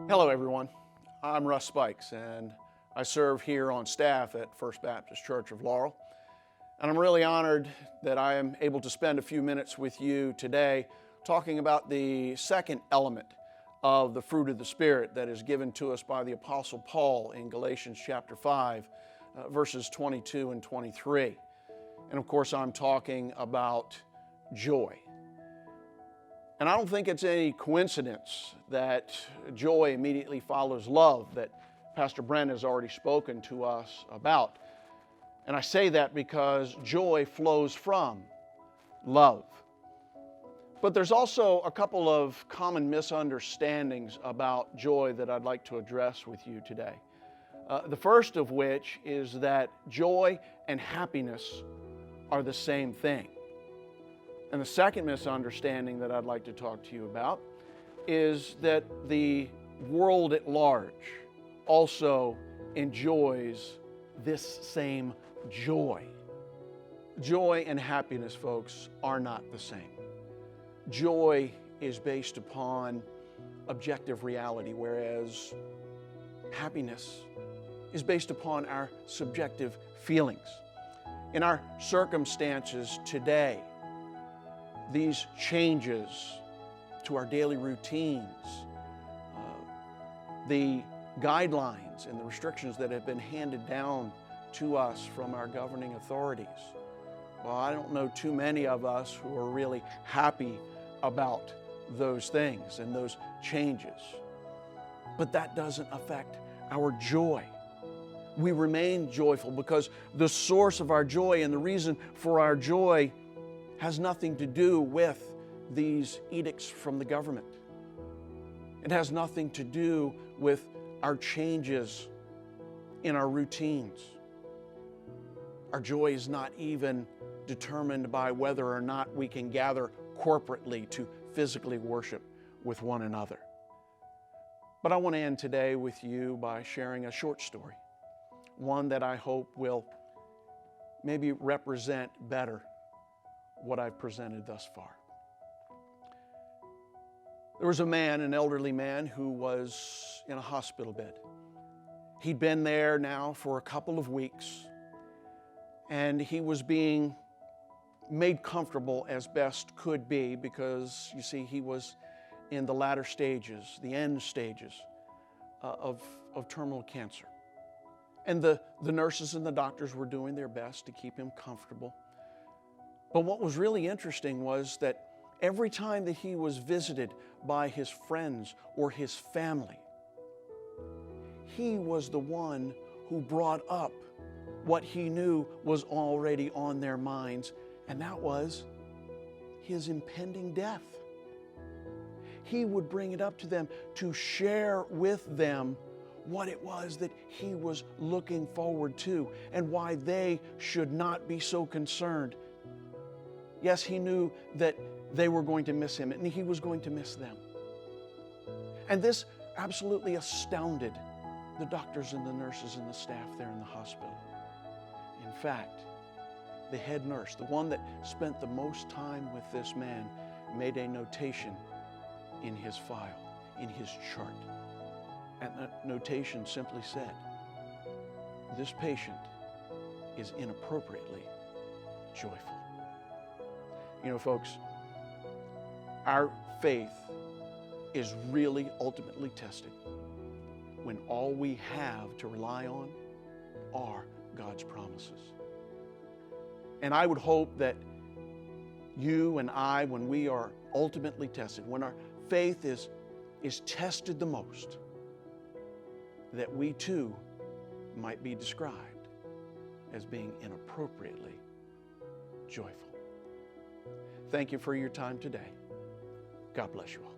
Hello everyone, I'm Russ Spikes and I serve here on staff at First Baptist Church of Laurel. And I'm really honored that I am able to spend a few minutes with you today talking about the second element of the fruit of the Spirit that is given to us by the Apostle Paul in Galatians chapter 5, verses 22 and 23. And of course I'm talking about joy. And I don't think it's any coincidence that joy immediately follows love that Pastor Brent has already spoken to us about. And I say that because joy flows from love. But there's also a couple of common misunderstandings about joy that I'd like to address with you today. The first of which is that joy and happiness are the same thing. And the second misunderstanding that I'd like to talk to you about is that the world at large also enjoys this same joy. Joy and happiness, folks, are not the same. Joy is based upon objective reality, whereas happiness is based upon our subjective feelings. In our circumstances today, these changes to our daily routines, the guidelines and the restrictions that have been handed down to us from our governing authorities. Well, I don't know too many of us who are really happy about those things and those changes. But that doesn't affect our joy. We remain joyful because the source of our joy and the reason for our joy has nothing to do with these edicts from the government. It has nothing to do with our changes in our routines. Our joy is not even determined by whether or not we can gather corporately to physically worship with one another. But I want to end today with you by sharing a short story, one that I hope will maybe represent better what I've presented thus far. There was a man, an elderly man, who was in a hospital bed. He'd been there now for a couple of weeks, and he was being made comfortable as best could be because, you see, he was in the latter stages, the end stages of terminal cancer. And the nurses and the doctors were doing their best to keep him comfortable. But what was really interesting was that every time that he was visited by his friends or his family, he was the one who brought up what he knew was already on their minds, and that was his impending death. He would bring it up to them to share with them what it was that he was looking forward to and why they should not be so concerned. Yes, he knew that they were going to miss him and he was going to miss them. And this absolutely astounded the doctors and the nurses and the staff there in the hospital. In fact, the head nurse, the one that spent the most time with this man, made a notation in his file, in his chart. And that notation simply said, "This patient is inappropriately joyful." You know, folks, our faith is really ultimately tested when all we have to rely on are God's promises. And I would hope that you and I, when we are ultimately tested, when our faith is tested the most, that we too might be described as being inappropriately joyful. Thank you for your time today. God bless you all.